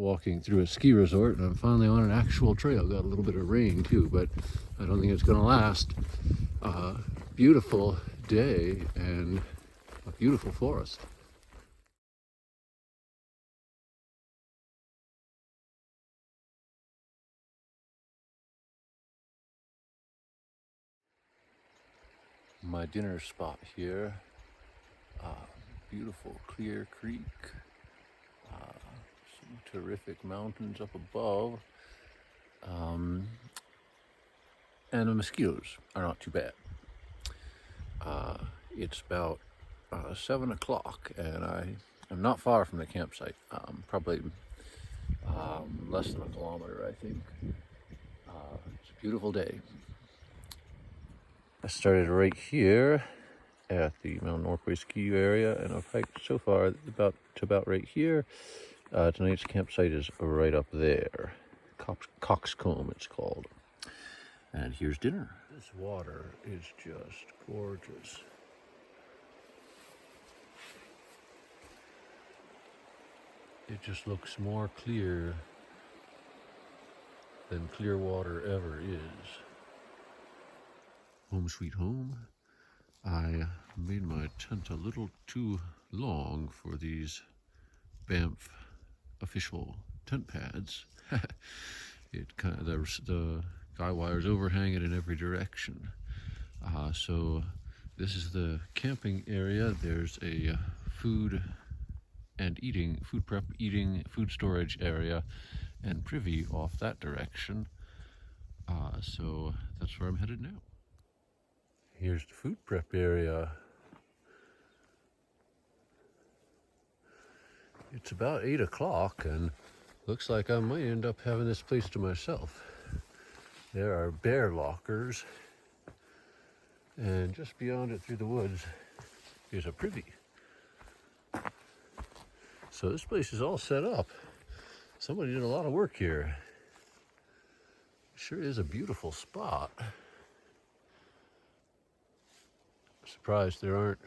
walking through a ski resort, and I'm finally on an actual trail. Got a little bit of rain too, but I don't think it's gonna last. Beautiful day and a beautiful forest. My dinner spot here, beautiful clear creek, some terrific mountains up above, and the mosquitoes are not too bad. It's about 7 o'clock, and I am not far from the campsite, probably less than a kilometer, I think. It's a beautiful day. I started right here at the Mt Norquay Ski area, and I've hiked so far about right here. Tonight's campsite is right up there. Coxcomb it's called. And here's dinner. This water is just gorgeous. It just looks more clear than clear water ever is. Home sweet home. I made my tent a little too long for these Banff official tent pads. It kind of, the guy wires overhang it in every direction. So this is the camping area. There's a food prep, food storage area and privy off that direction. So that's where I'm headed now. Here's the food prep area. It's about 8 o'clock and looks like I might end up having this place to myself. There are bear lockers, and just beyond it through the woods is a privy. So this place is all set up. Somebody did a lot of work here. Sure is a beautiful spot. Surprised there aren't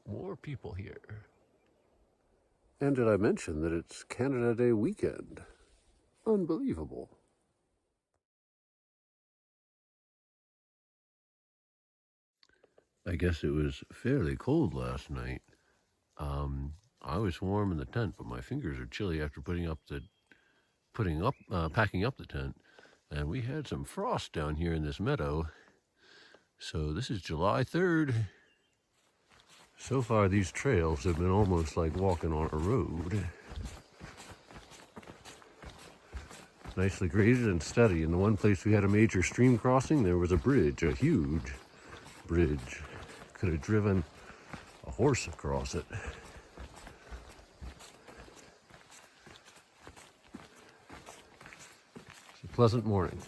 more people here. And did I mention that it's Canada Day weekend? Unbelievable. I guess it was fairly cold last night. I was warm in the tent, but my fingers are chilly after packing up the tent. And we had some frost down here in this meadow. So this is July 3rd. So far these trails have been almost like walking on a road. Nicely graded and steady. In the one place we had a major stream crossing, there was a bridge, a huge bridge. Could have driven a horse across it. It's a pleasant morning.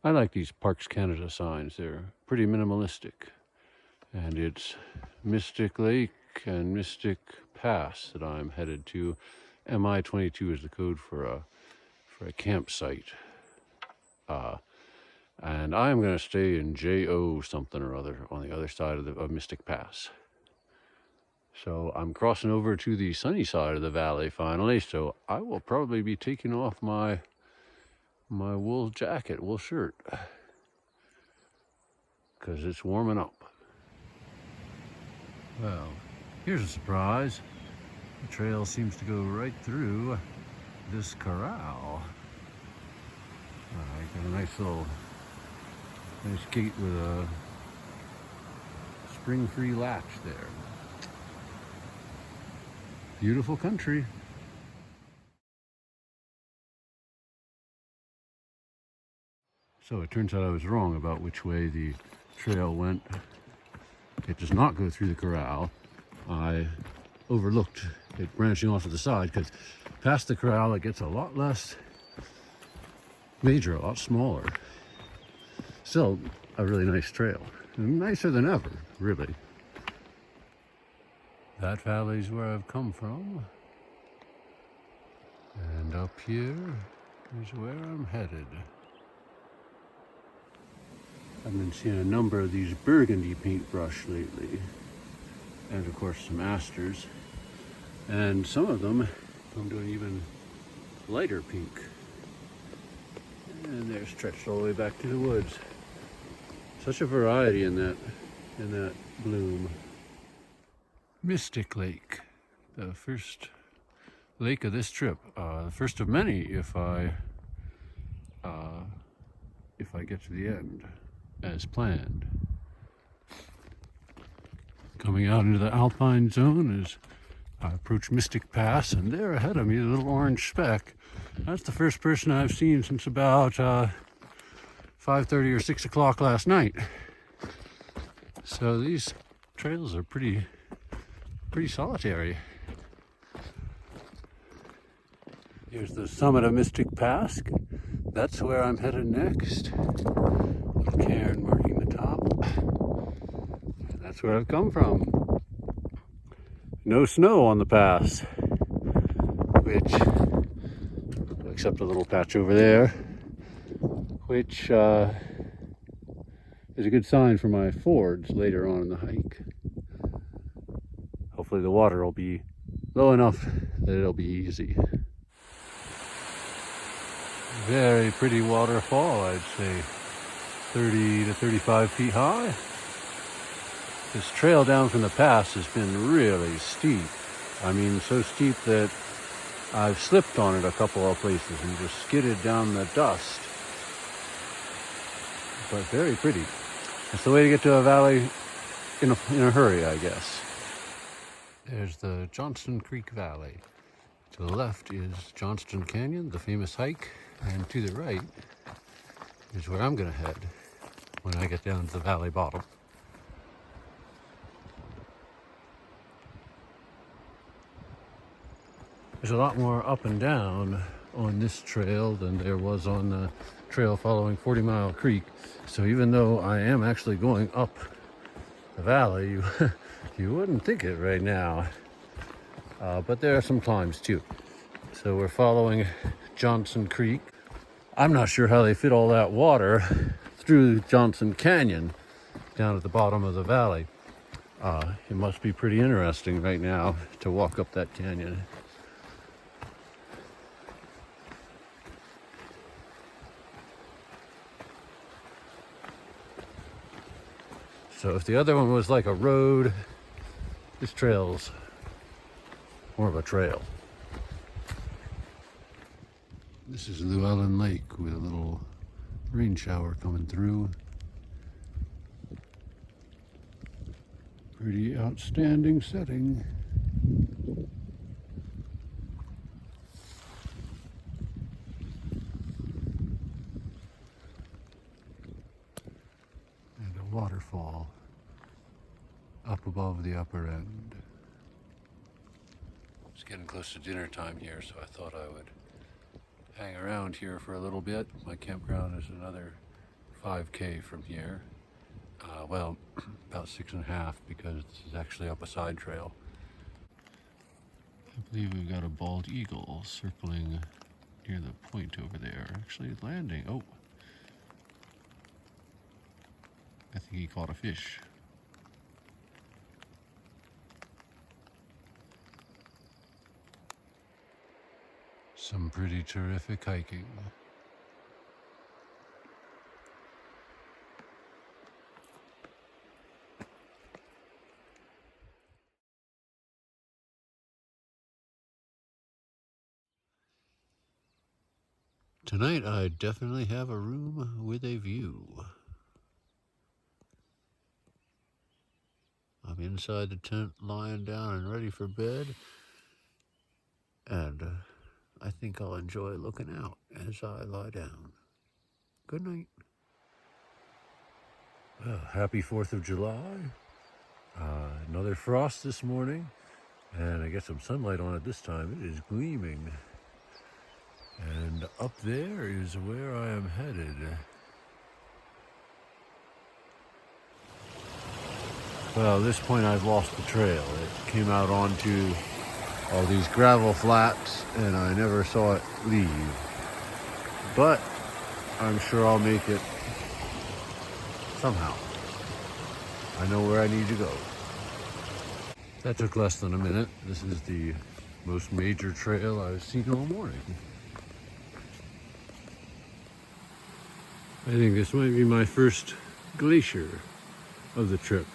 I like these Parks Canada signs. They're pretty minimalistic. And it's Mystic Lake and Mystic Pass that I'm headed to. MI-22 is the code for a campsite. And I'm going to stay in JO something or other on the other side of Mystic Pass. So I'm crossing over to the sunny side of the valley finally, so I will probably be taking off my wool jacket, wool shirt, because it's warming up. Well, here's a surprise. The trail seems to go right through this corral. Got a nice gate with a spring-free latch there. Beautiful country. So it turns out I was wrong about which way the trail went. It does not go through the corral. I overlooked it branching off to the side, because past the corral it gets a lot less major, a lot smaller. Still a really nice trail. Nicer than ever, really. That valley's where I've come from. And up here is where I'm headed. I've been seeing a number of these burgundy paintbrush lately. And of course some asters. And some of them come to an even lighter pink. And they're stretched all the way back to the woods. Such a variety in that bloom. Mystic Lake, the first lake of this trip, the first of many if I get to the end as planned. Coming out into the alpine zone as I approach Mystic Pass, and there ahead of me, the little orange speck. That's the first person I've seen since about 5:30 or 6 o'clock last night. So these trails are pretty solitary. Here's the summit of Mystic Pass. That's where I'm headed next. Little cairn marking the top. And that's where I've come from. No snow on the pass, which, except a little patch over there, which is a good sign for my fords later on in the hike. Hopefully the water will be low enough that it'll be easy. Very pretty waterfall, I'd say 30 to 35 feet high. This trail down from the pass has been really steep. I mean, so steep that I've slipped on it a couple of places and just skidded down the dust. But very pretty. It's the way to get to a valley in a hurry, I guess. There's the Johnston Creek Valley. To the left is Johnston Canyon, the famous hike, and to the right is where I'm going to head when I get down to the valley bottom. There's a lot more up and down on this trail than there was on the trail following 40 Mile Creek. So even though I am actually going up the valley, you wouldn't think it right now. But there are some climbs too. So we're following Johnston Creek. I'm not sure how they fit all that water through Johnston Canyon down at the bottom of the valley. It must be pretty interesting right now to walk up that canyon. So if the other one was like a road, this trail's more of a trail. This is Llewellyn Lake with a little rain shower coming through. Pretty outstanding setting. And a waterfall up above the upper end. It's getting close to dinner time here, so I thought I would hang around here for a little bit. My campground is another 5K from here. Well, about 6.5 because this is actually up a side trail. I believe we've got a bald eagle circling near the point over there. Actually landing. Oh, I think he caught a fish. Some pretty terrific hiking. Tonight I definitely have a room with a view. I'm inside the tent lying down and ready for bed, and I think I'll enjoy looking out as I lie down. Good night. Well, happy 4th of July. Another frost this morning, and I get some sunlight on it this time. It is gleaming. And up there is where I am headed. Well, at this point I've lost the trail. It came out onto all these gravel flats and I never saw it leave. But I'm sure I'll make it somehow. I know where I need to go. That took less than a minute. This is the Most major trail I've seen all morning. I think this might be my first glacier of the trip.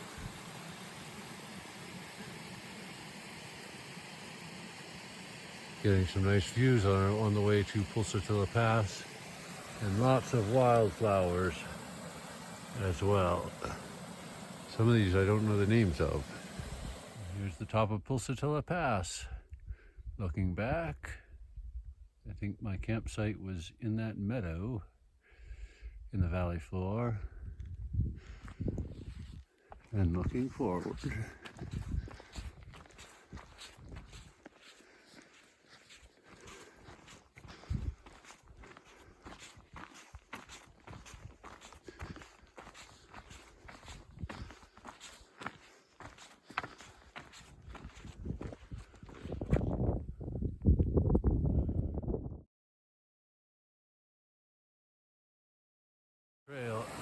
Getting some nice views on the way to Pulsatilla Pass, and lots of wildflowers as well. Some of these I don't know the names of. Here's the top of Pulsatilla Pass. Looking back, I think my campsite was in that meadow in the valley floor. And looking forward.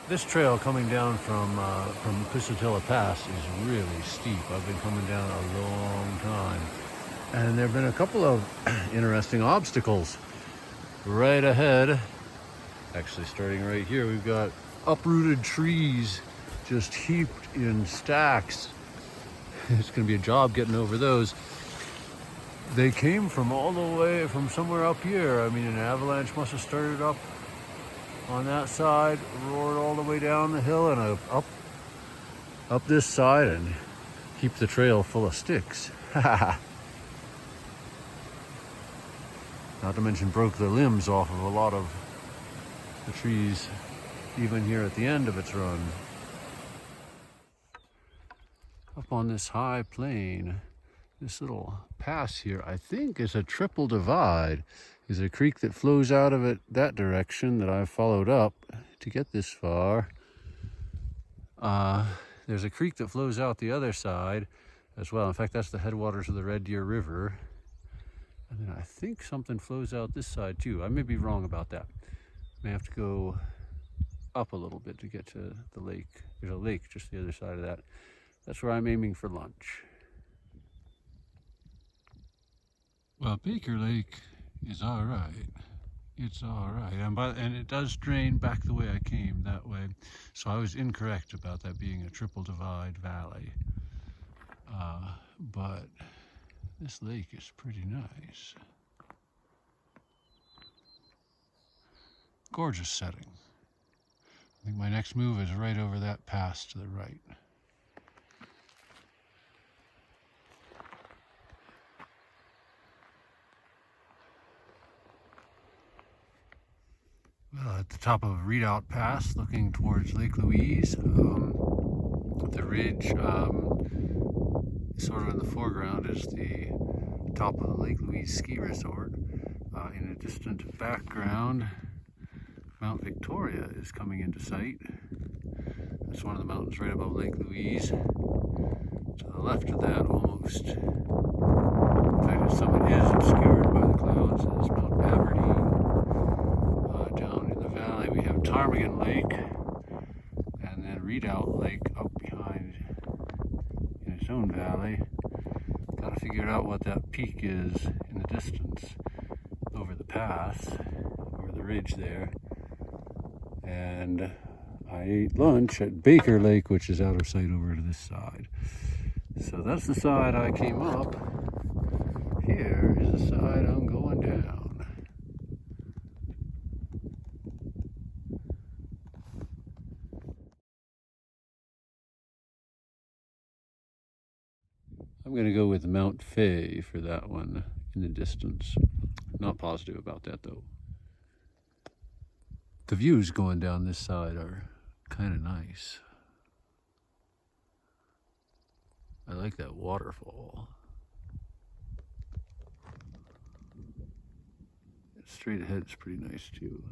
This trail coming down from Pulsatilla Pass is really steep. I've been coming down a long time. And there have been a couple of interesting obstacles right ahead. Actually, starting right here, we've got uprooted trees just heaped in stacks. It's going to be a job getting over those. They came from all the way from somewhere up here. I mean, an avalanche must have started up on that side, roared all the way down the hill and up this side, and keep the trail full of sticks. Not to mention broke the limbs off of a lot of the trees, even here at the end of its run. Up on this high plain, this little pass here, I think is a triple divide. There's a creek that flows out of it that direction that I've followed up to get this far. There's a creek that flows out the other side as well. In fact, that's the headwaters of the Red Deer River. And then I think something flows out this side too. I may be wrong about that. May have to go up a little bit to get to the lake. There's a lake just the other side of that. That's where I'm aiming for lunch. Well, Baker Lake is all right. It's all right. And it does drain back the way I came, that way. So I was incorrect about that being a triple divide valley. But this lake is pretty nice. Gorgeous setting. I think my next move is right over that pass to the right. Well, at the top of Redoubt Pass, looking towards Lake Louise, the ridge sort of in the foreground is the top of the Lake Louise Ski Resort. In a distant background, Mount Victoria is coming into sight. That's one of the mountains right above Lake Louise. To the left of that, almost. In fact, its summit is obscured by the clouds. That's Mount Aberdeen. Down in the valley, we have Ptarmigan Lake, and then Redoubt Lake up behind in its own valley. Got to figure out what that peak is in the distance over the pass, over the ridge there. And I ate lunch at Baker Lake, which is out of sight over to this side. So that's the side I came up. Here is the side I'm going down. I'm going to go with Mount Fay for that one in the distance. Not positive about that though. The views going down this side are kind of nice. I like that waterfall. Straight ahead is pretty nice too.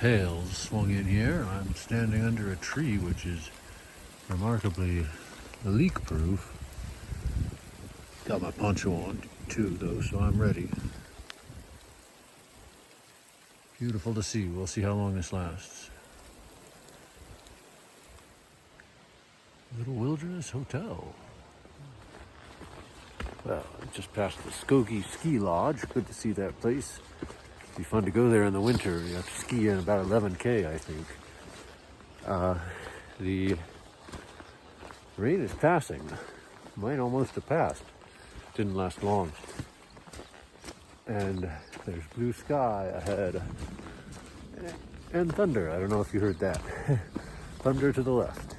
Hails swung in here. I'm standing under a tree which is remarkably leak-proof. Got my poncho on too though, so I'm ready. Beautiful to see. We'll see how long this lasts. Little Wilderness Hotel. Well, I just passed the Skokie Ski Lodge. Good to see that place. It'd be fun to go there in the winter. You have to ski in about 11K, I think. The rain is passing. Mine almost have passed. Didn't last long. And there's blue sky ahead. And thunder. I don't know if you heard that. Thunder to the left.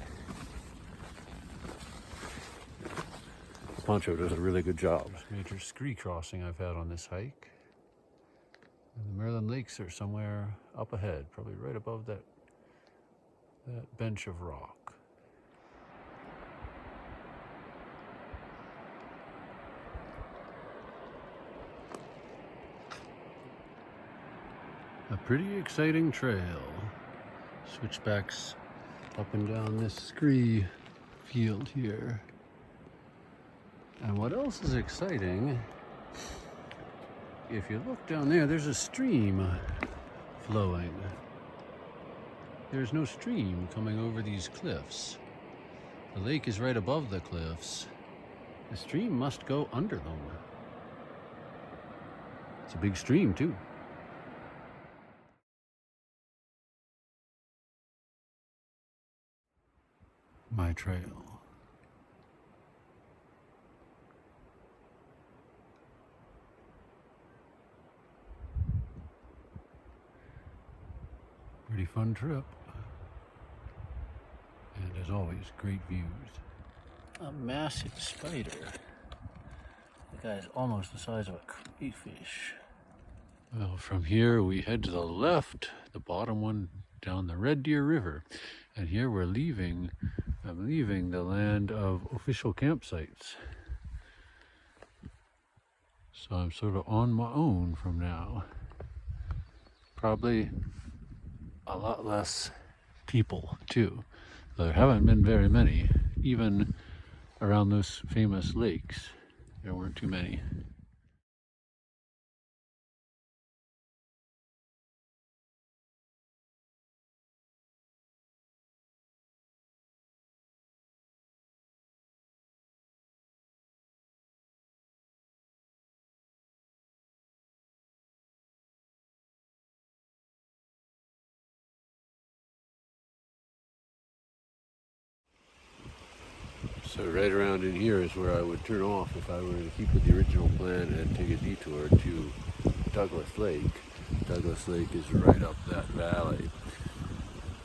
Poncho does a really good job. Major scree crossing I've had on this hike. And the Maryland Lakes are somewhere up ahead, probably right above that bench of rock. A pretty exciting trail. Switchbacks up and down this scree field here. And what else is exciting, if you look down there, there's a stream flowing. There's no stream coming over these cliffs. The lake is right above the cliffs. The stream must go under them. It's a big stream too. My trail. Pretty fun trip. And as always, great views. A massive spider. The guy is almost the size of a crayfish. Well, from here we head to the left, the bottom one down the Red Deer River. And here I'm leaving the land of official campsites. So I'm sort of on my own from now. Probably a lot less people too. There haven't been very many. Even around those famous lakes, there weren't too many. So right around in here is where I would turn off if I were to keep with the original plan and take a detour to Douglas Lake. Douglas Lake is right up that valley.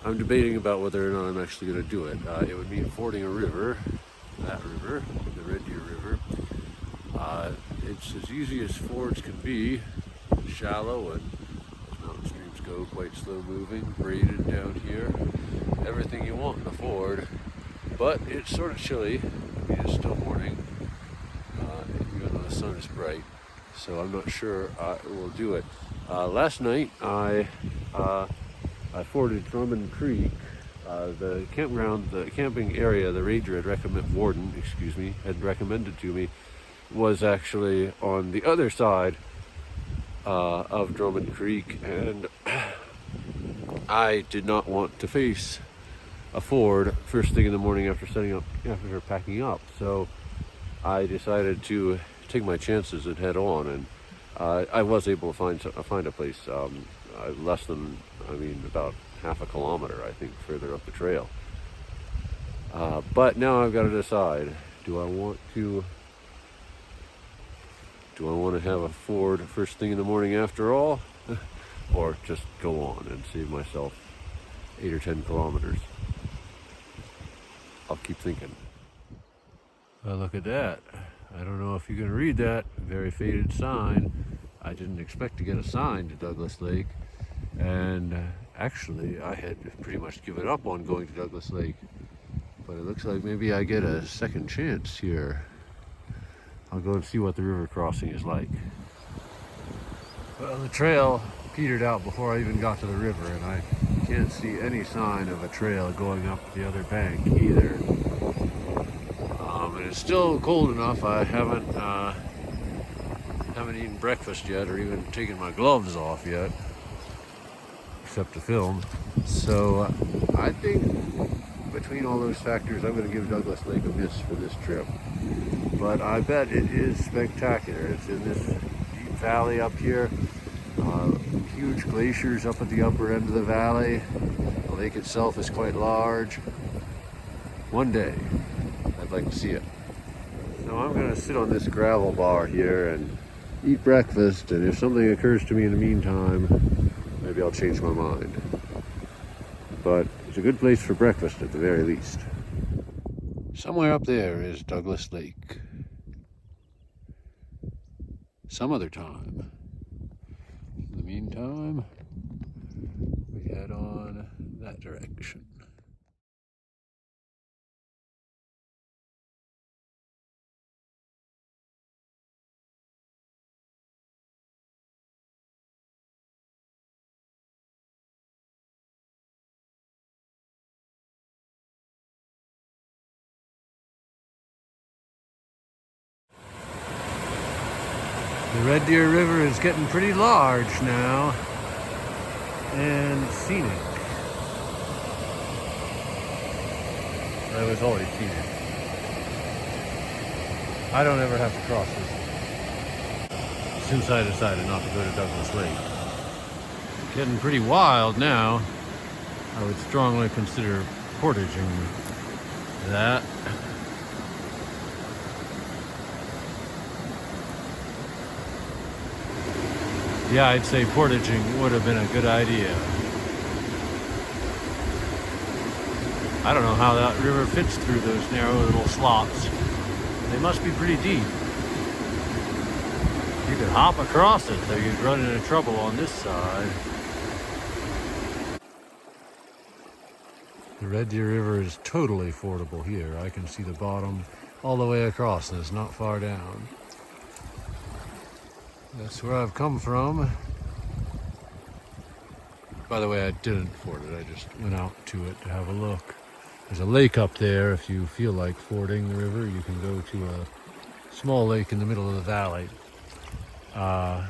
I'm debating about whether or not I'm actually going to do it. It would mean fording a river, that river, the Red Deer River. It's as easy as fords can be, shallow, and as mountain streams go, quite slow moving, braided down here. Everything you want in a ford. But it's sort of chilly. I mean, it's still morning, even though the sun is bright. So I'm not sure I will do it. Last night I forded Drummond Creek. The campground, the camping area, the ranger had recommended to me, was actually on the other side of Drummond Creek, and I did not want to face a ford first thing in the morning after packing up. So I decided to take my chances and head on, and I was able to find a place less than, about half a kilometer, I think, further up the trail. But now I've got to decide: do I want to have a ford first thing in the morning after all, or just go on and save myself 8 or 10 kilometers? I'll keep thinking. Well, look at that. I don't know if you can read that. Very faded sign. I didn't expect to get a sign to Douglas Lake. And actually, I had pretty much given up on going to Douglas Lake. But it looks like maybe I get a second chance here. I'll go and see what the river crossing is like. Well, the trail petered out before I even got to the river, and I can't see any sign of a trail going up the other bank either. And and it's still cold enough. I haven't eaten breakfast yet, or even taken my gloves off yet, except to film. So I think between all those factors, I'm going to give Douglas Lake a miss for this trip. But I bet it is spectacular. It's in this deep valley up here. Huge glaciers up at the upper end of the valley. The lake itself is quite large. One day, I'd like to see it. So I'm going to sit on this gravel bar here and eat breakfast, and if something occurs to me in the meantime, maybe I'll change my mind. But it's a good place for breakfast at the very least. Somewhere up there is Douglas Lake. Some other time. In the meantime, we head on that direction. The Red Deer River is getting pretty large now and scenic. I was always scenic. I don't ever have to cross this since I decided not to go to Douglas Lake. It's getting pretty wild now. I would strongly consider portaging that. Yeah, I'd say portaging would have been a good idea. I don't know how that river fits through those narrow little slots. They must be pretty deep. You could hop across it, though you'd run into trouble on this side. The Red Deer River is totally fordable here. I can see the bottom all the way across, and it's not far down. That's where I've come from. By the way, I didn't ford it. I just went out to it to have a look. There's a lake up there. If you feel like fording the river, you can go to a small lake in the middle of the valley. I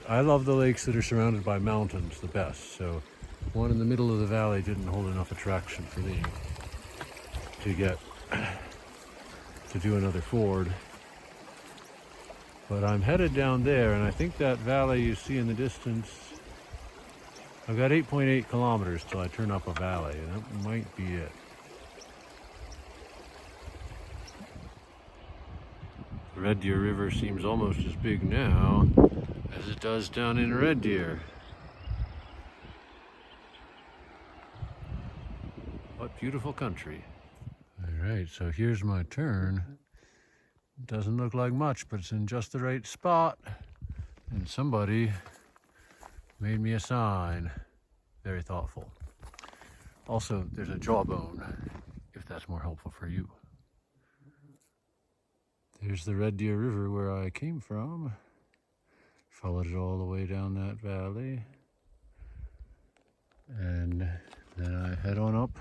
love the lakes that are surrounded by mountains the best. So one in the middle of the valley didn't hold enough attraction for me to get to do another ford. But I'm headed down there, and I think that valley you see in the distance, I've got 8.8 kilometers till I turn up a valley, and that might be it. The Red Deer River seems almost as big now as it does down in Red Deer. What beautiful country. All right, so here's my turn. Doesn't look like much, but it's in just the right spot. And somebody made me a sign. Very thoughtful. Also, there's a jawbone, if that's more helpful for you. There's the Red Deer River where I came from. Followed it all the way down that valley. And then I head on up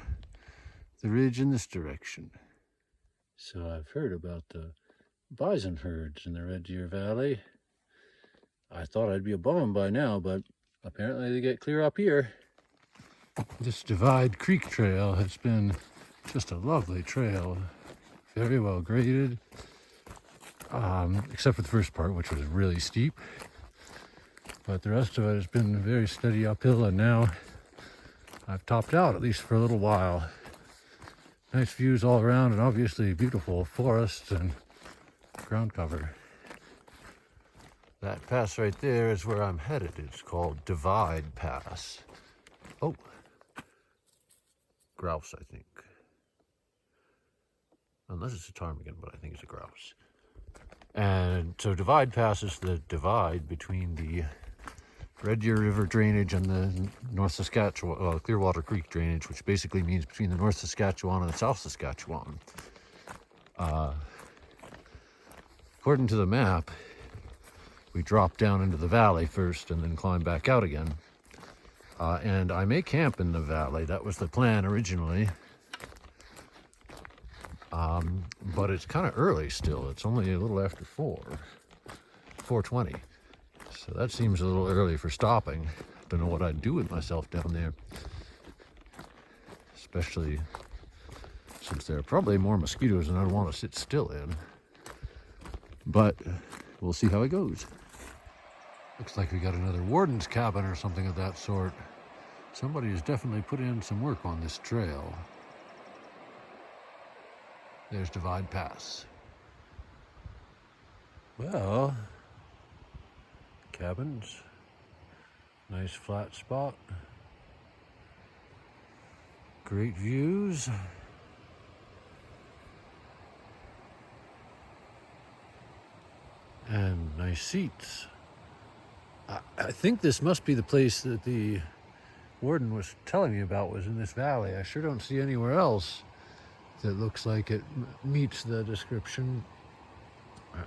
the ridge in this direction. So I've heard about the bison herds in the Red Deer Valley. I thought I'd be above them by now, but apparently they get clear up here. This Divide Creek Trail has been just a lovely trail. Very well graded. Except for the first part, which was really steep. But the rest of it has been very steady uphill, and now I've topped out, at least for a little while. Nice views all around, and obviously beautiful forests and ground cover. That pass right there is where I'm headed. It's called Divide Pass. Oh, grouse, I think. Unless it's a ptarmigan, but I think it's a grouse. And so Divide Pass is the divide between the Red Deer River drainage and the North Saskatchewan, Clearwater Creek drainage, which basically means between the North Saskatchewan and the South Saskatchewan. According to the map, we drop down into the valley first and then climb back out again. And I may camp in the valley. That was the plan originally. But it's kind of early still. It's only a little after 4:20. So that seems a little early for stopping. Don't know what I'd do with myself down there. Especially since there are probably more mosquitoes than I'd want to sit still in. But we'll see how it goes. Looks like we got another warden's cabin or something of that sort. Somebody has definitely put in some work on this trail. There's Divide Pass. Well, cabins, nice flat spot, great views. And nice seats. I think this must be the place that the warden was telling me about, was in this valley. I sure don't see anywhere else that looks like it meets the description.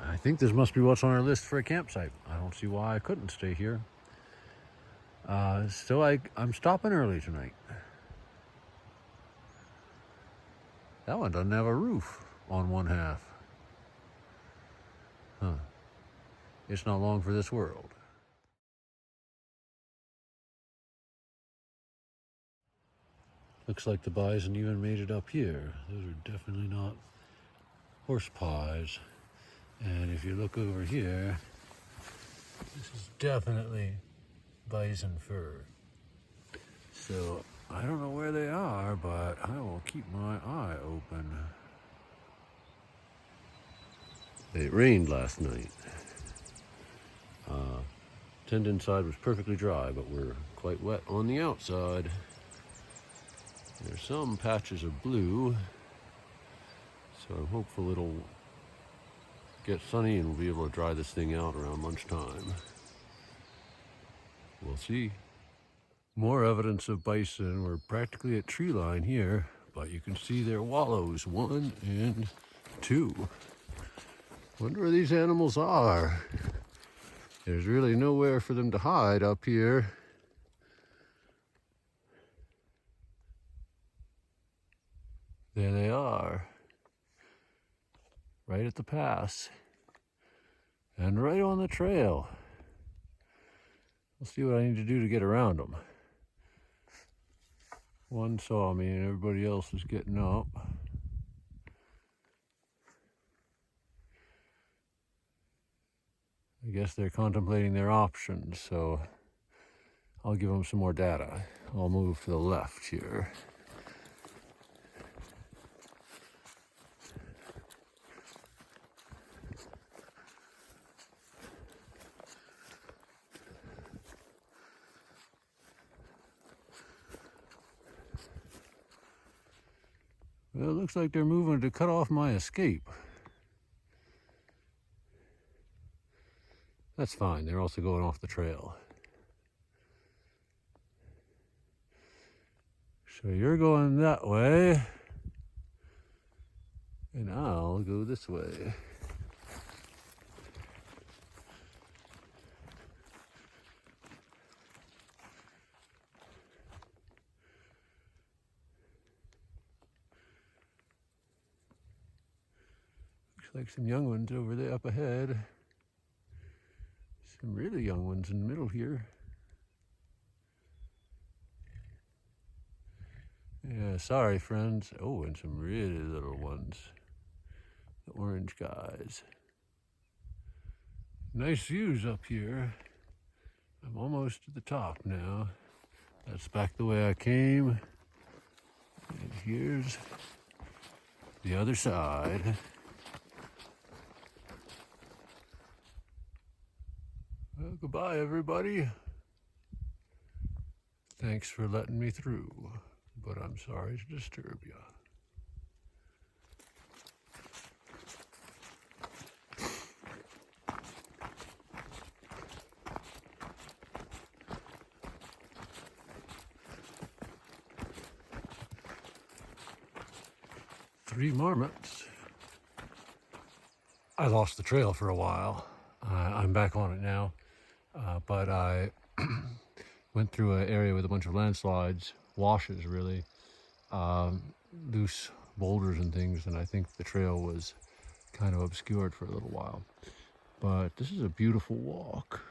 I think this must be what's on our list for a campsite. I don't see why I couldn't stay here. So I'm stopping early tonight. That one doesn't have a roof on one half. Huh. It's not long for this world. Looks like the bison even made it up here. Those are definitely not horse pies. And if you look over here, this is definitely bison fur. So I don't know where they are, but I will keep my eye open. It rained last night. Tent inside was perfectly dry, but we're quite wet on the outside. There's some patches of blue, so I'm hopeful it'll get sunny and we'll be able to dry this thing out around lunchtime. We'll see. More evidence of bison. We're practically at tree line here, but you can see their wallows, 1 and 2. Wonder where these animals are. There's really nowhere for them to hide up here. There they are, right at the pass and right on the trail. We'll see what I need to do to get around them. One saw me and everybody else is getting up. I guess they're contemplating their options, so I'll give them some more data. I'll move to the left here. Well, it looks like they're moving to cut off my escape. That's fine, they're also going off the trail. So you're going that way, and I'll go this way. Looks like some young ones over there up ahead. Some really young ones in the middle here. Yeah, sorry friends. Oh, and some really little ones. The orange guys. Nice views up here. I'm almost to the top now. That's back the way I came. And here's the other side. Well, goodbye, everybody. Thanks for letting me through, but I'm sorry to disturb you. Three marmots. I lost the trail for a while. I'm back on it now, but I went through an area with a bunch of landslides, washes really, loose boulders and things, and I think the trail was kind of obscured for a little while. But this is a beautiful walk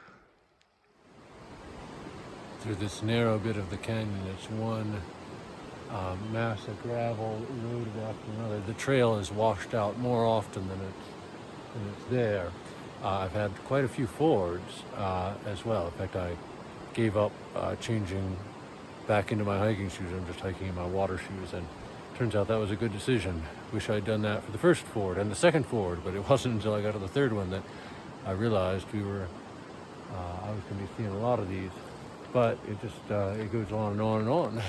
through this narrow bit of the canyon. It's one mass of gravel eroded after another. The trail is washed out more often than it's there. I've had quite a few fords as well. In fact, I gave up changing back into my hiking shoes. I'm just hiking in my water shoes, and turns out that was a good decision. Wish I'd done that for the first ford and the second ford, but it wasn't until I got to the third one that I realized I was going to be seeing a lot of these. But it just it goes on and on and on.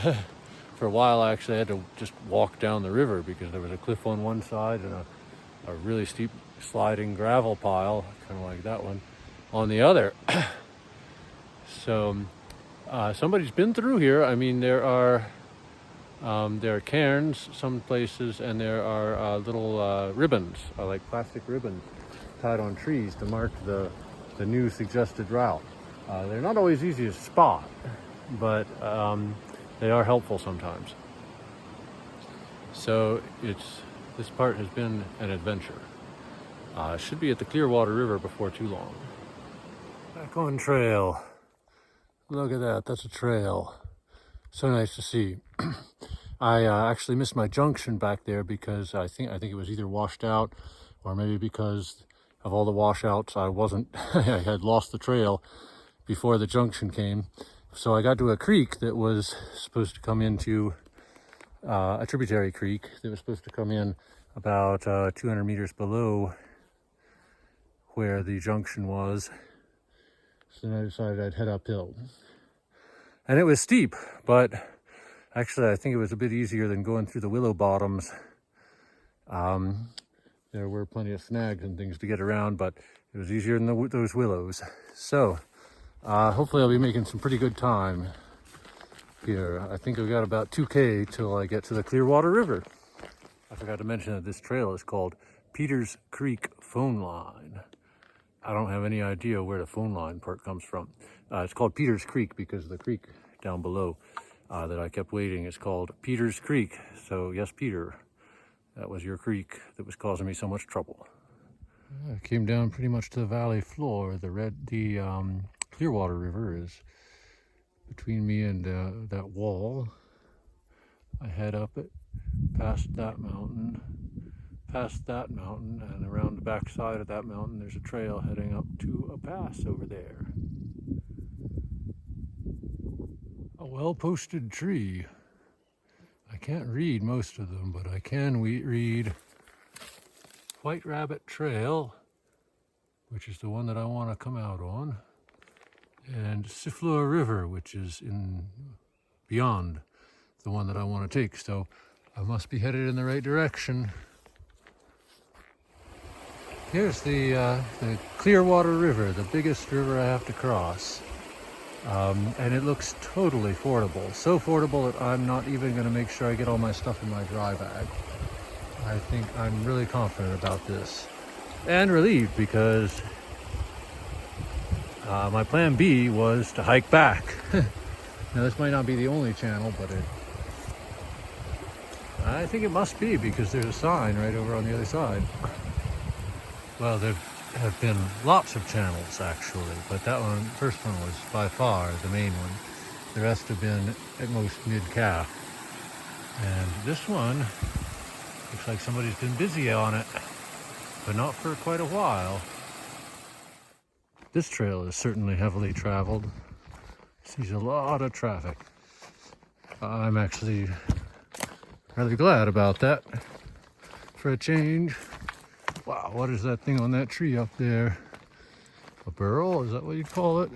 For a while, I actually had to just walk down the river because there was a cliff on one side and a really steep sliding gravel pile, kind of like that one, on the other. So somebody's been through here. I mean, there are cairns some places, and there are little ribbons, like plastic ribbons, tied on trees to mark the new suggested route. They're not always easy to spot, but they are helpful sometimes. So this part has been an adventure. Should be at the Clearwater River before too long. Back on trail. Look at that, that's a trail. So nice to see. I actually missed my junction back there because I think it was either washed out, or maybe because of all the washouts I had lost the trail before the junction came. So I got to a creek that was supposed to come into a tributary creek that was supposed to come in about 200 meters below where the junction was. So then I decided I'd head uphill. And it was steep, but actually I think it was a bit easier than going through the willow bottoms. There were plenty of snags and things to get around, but it was easier than those willows. So hopefully I'll be making some pretty good time here. I think I've got about 2K till I get to the Clearwater River. I forgot to mention that this trail is called Peters Creek Phone Line. I don't have any idea where the phone line part comes from. It's called Peters Creek because the creek down below that I kept waiting is called Peters Creek. So yes, Peter, that was your creek that was causing me so much trouble. I came down pretty much to the valley floor. The Clearwater River is between me and that wall. I head up it, past that mountain, and around the back side of that mountain there's a trail heading up to a pass over there. A well-posted tree. I can't read most of them, but I can read Whiterabbit Trail, which is the one that I want to come out on, and Siffleur River, which is beyond the one that I want to take. So I must be headed in the right direction. Here's the Clearwater River, the biggest river I have to cross. And it looks totally fordable. So fordable that I'm not even going to make sure I get all my stuff in my dry bag. I think I'm really confident about this. And relieved because my plan B was to hike back. Now this might not be the only channel, but I think it must be because there's a sign right over on the other side. Well, there have been lots of channels actually, but that first one was by far the main one. The rest have been at most mid-calf. And this one looks like somebody's been busy on it, but not for quite a while. This trail is certainly heavily traveled. Sees a lot of traffic. I'm actually rather glad about that for a change. Wow, what is that thing on that tree up there? A burl, is that what you'd call it?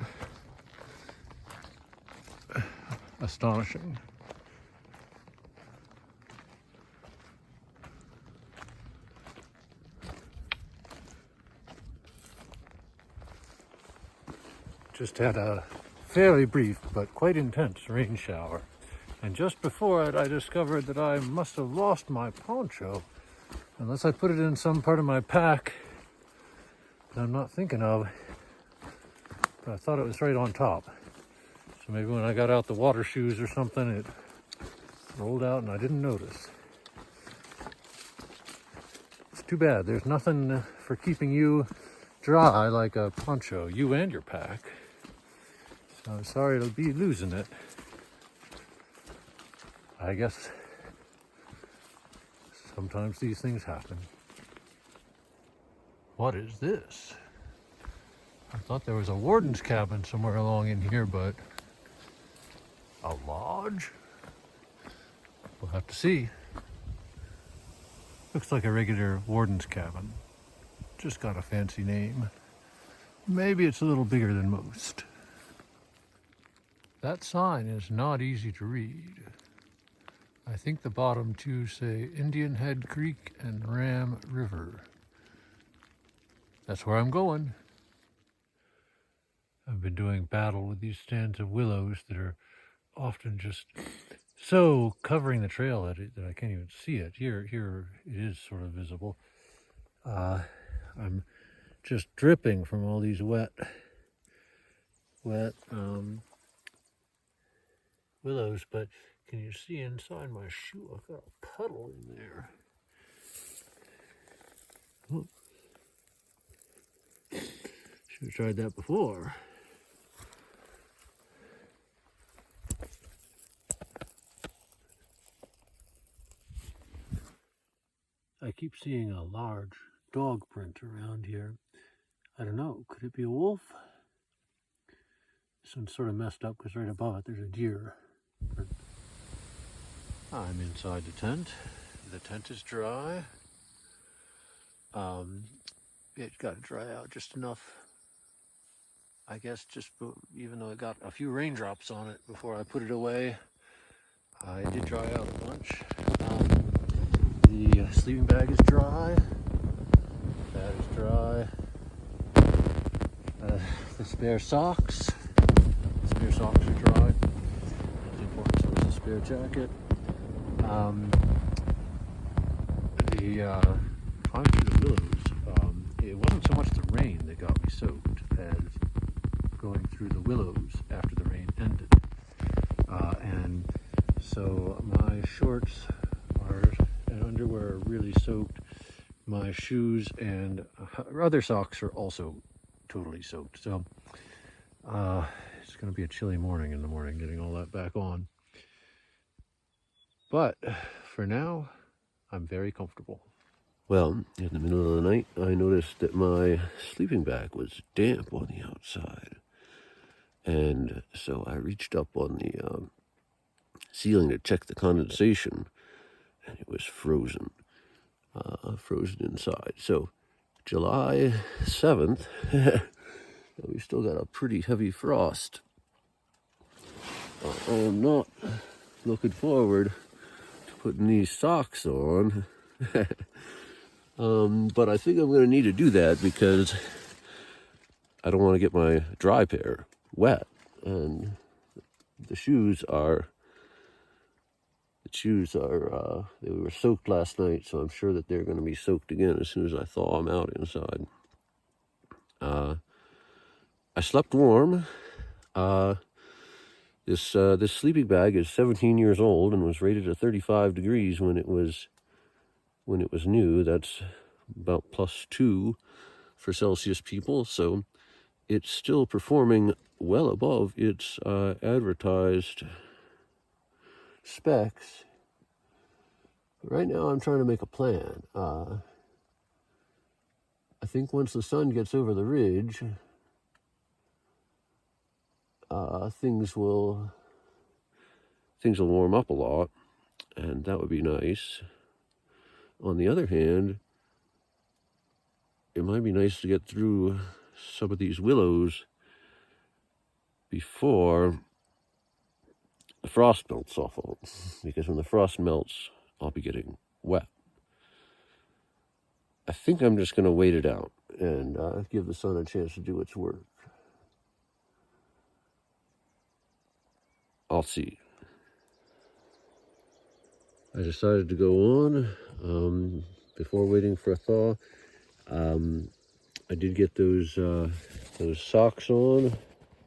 Astonishing. Just had a fairly brief but quite intense rain shower. And just before it, I discovered that I must have lost my poncho. Unless I put it in some part of my pack that I'm not thinking of. But I thought it was right on top. So maybe when I got out the water shoes or something, it rolled out and I didn't notice. too bad. There's nothing for keeping you dry like a poncho, you and your pack. So I'm sorry to be losing it. I guess sometimes these things happen. What is this? I thought there was a warden's cabin somewhere along in here, but a lodge? We'll have to see. Looks like a regular warden's cabin. Just got a fancy name. Maybe it's a little bigger than most. That sign is not easy to read. I think the bottom two say Indianhead Creek and Ram River. That's where I'm going. I've been doing battle with these stands of willows that are often just so covering the trail that I can't even see it. Here it is sort of visible. I'm just dripping from all these wet willows, but can you see inside my shoe? I've got a puddle in there. Oh. Should have tried that before. I keep seeing a large dog print around here. I don't know, could it be a wolf? This one's sort of messed up because right above it there's a deer. I'm inside the tent. The tent is dry. It got to dry out just enough, I guess, just even though it got a few raindrops on it before I put it away. It did dry out a bunch. The sleeping bag is dry. That is dry. The spare socks. The spare socks are dry. That's important. So is the spare jacket. Climbing through the willows. It wasn't so much the rain that got me soaked as going through the willows after the rain ended. And so my shorts and underwear are really soaked. My shoes and other socks are also totally soaked. So it's going to be a chilly morning in the morning getting all that back on. But for now, I'm very comfortable. Well, in the middle of the night, I noticed that my sleeping bag was damp on the outside. And so I reached up on the ceiling to check the condensation, and it was frozen. Frozen inside. So July 7th, we still got a pretty heavy frost. I am not looking forward to putting these socks on. But I think I'm going to need to do that because I don't want to get my dry pair wet. And the shoes are, they were soaked last night, so I'm sure that they're going to be soaked again as soon as I thaw them out inside. I slept warm. This sleeping bag is 17 years old and was rated at 35 degrees when it was new. That's about +2 for Celsius people, so it's still performing well above its advertised specs. Right now I'm trying to make a plan. I think once the sun gets over the ridge, things will warm up a lot, and that would be nice. On the other hand, it might be nice to get through some of these willows before the frost melts off of them, because when the frost melts, I'll be getting wet. I think I'm just going to wait it out and give the sun a chance to do its work. I'll see. I decided to go on before waiting for a thaw. I did get those socks on.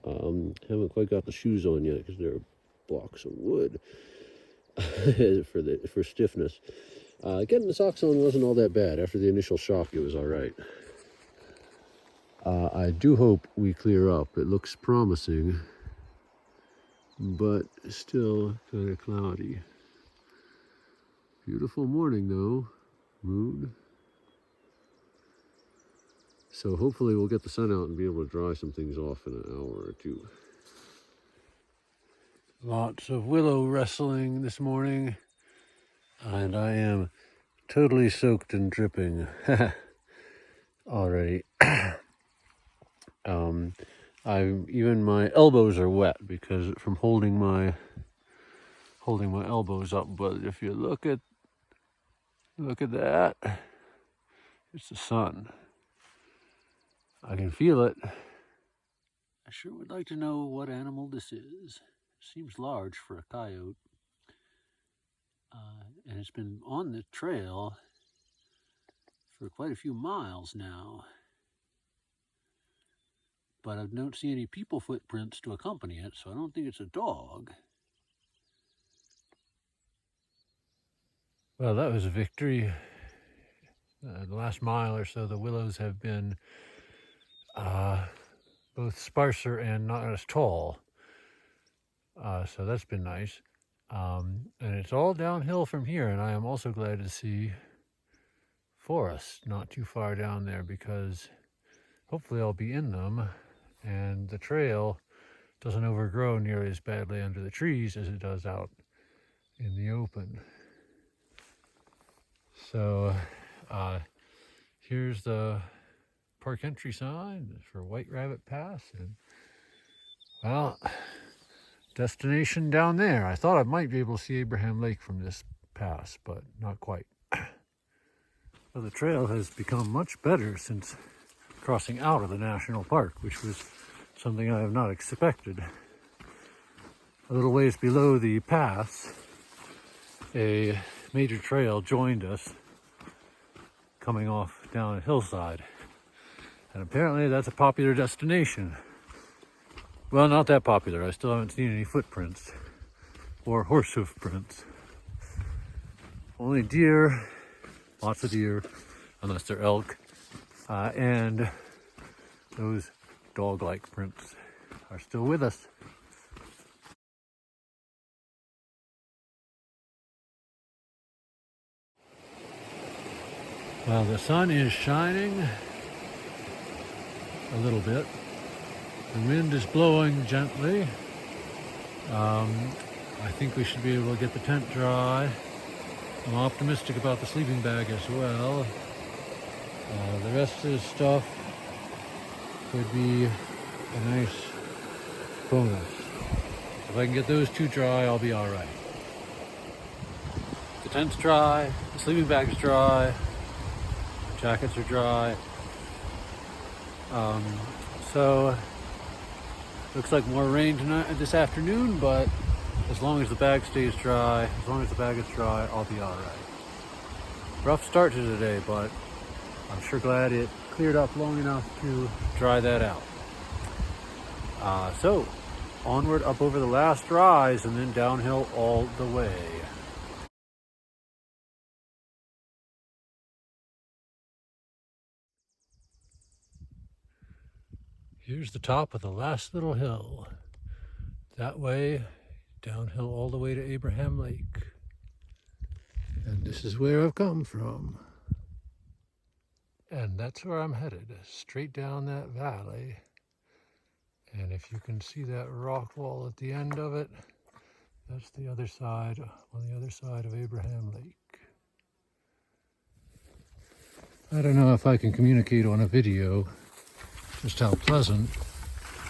Haven't quite got the shoes on yet because they're blocks of wood for stiffness. Getting the socks on wasn't all that bad. After the initial shock, it was all right. I do hope we clear up. It looks promising, but still kind of cloudy. Beautiful morning though, moon. So hopefully we'll get the sun out and be able to dry some things off in an hour or two. Lots of willow wrestling this morning, and I am totally soaked and dripping already. Even my elbows are wet because from holding my elbows up. But if you look at that, it's the sun. I can feel it. I sure would like to know what animal this is. Seems large for a coyote. And it's been on the trail for quite a few miles now. But I don't see any people footprints to accompany it, so I don't think it's a dog. Well, that was a victory. The last mile or so, the willows have been both sparser and not as tall. So that's been nice. And it's all downhill from here, and I am also glad to see forests not too far down there, because hopefully I'll be in them and the trail doesn't overgrow nearly as badly under the trees as it does out in the open. So here's the park entry sign for Whiterabbit Pass, and well, destination down there. I thought I might be able to see Abraham Lake from this pass, but not quite. Well, the trail has become much better since crossing out of the national park, which was something I have not expected. A little ways below the pass, a major trail joined us coming off down a hillside. And apparently that's a popular destination. Well, not that popular. I still haven't seen any footprints or horse hoof prints. Only deer, lots of deer, unless they're elk, and those dog-like prints are still with us. Well, the sun is shining a little bit. The wind is blowing gently. I think we should be able to get the tent dry. I'm optimistic about the sleeping bag as well. The rest of the stuff could be a nice bonus. If I can get those two dry, I'll be all right. The tent's dry, the sleeping bag's dry, jackets are dry. So looks like more rain this afternoon, but as long as the bag stays dry, as long as the bag is dry, I'll be all right. Rough start to today, but I'm sure glad it cleared up long enough to dry that out. So onward up over the last rise and then downhill all the way. Here's the top of the last little hill. That way, downhill all the way to Abraham Lake. And this is where I've come from. And that's where I'm headed, straight down that valley. And if you can see that rock wall at the end of it, that's the other side, on the other side of Abraham Lake. I don't know if I can communicate on a video just how pleasant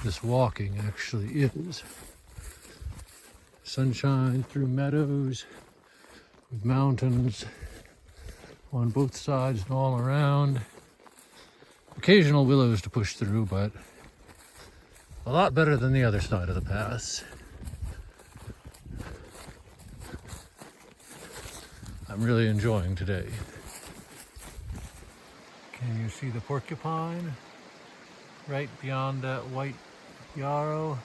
this walking actually is. Sunshine through meadows with mountains on both sides and all around. Occasional willows to push through, but a lot better than the other side of the pass. I'm really enjoying today. Can you see the porcupine right beyond that white yarrow?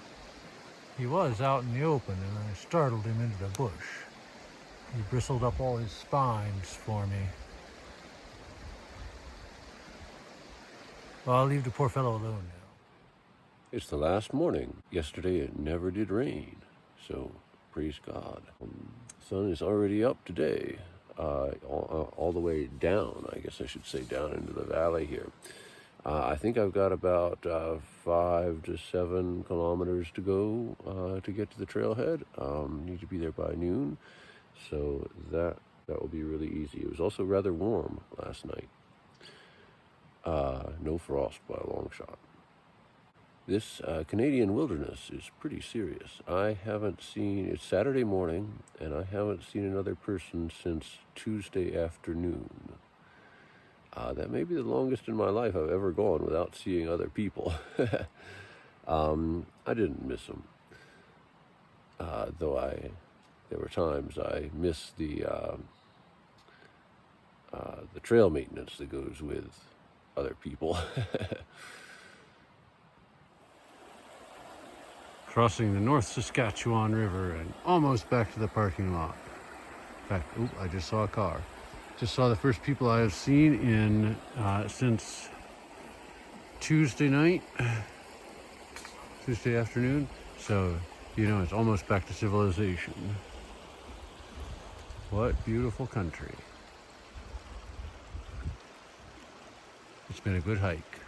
He was out in the open and I startled him into the bush. He bristled up all his spines for me. Well, I'll leave the poor fellow alone now. It's the last morning. Yesterday it never did rain, so praise God. Sun is already up today, all the way down, I guess I should say, down into the valley here. I think I've got about 5 to 7 kilometers to go to get to the trailhead. Need to be there by noon, so that will be really easy. It was also rather warm last night. No frost by a long shot. This Canadian wilderness is pretty serious. I haven't seen, it's Saturday morning, and I haven't seen another person since Tuesday afternoon. That may be the longest in my life I've ever gone without seeing other people. I didn't miss them, though there were times I missed the trail maintenance that goes with other people. Crossing the North Saskatchewan River and almost back to the parking lot. In fact, I just saw a car. Just saw the first people I have seen in since Tuesday night, Tuesday afternoon. So, it's almost back to civilization. What beautiful country. It's been a good hike.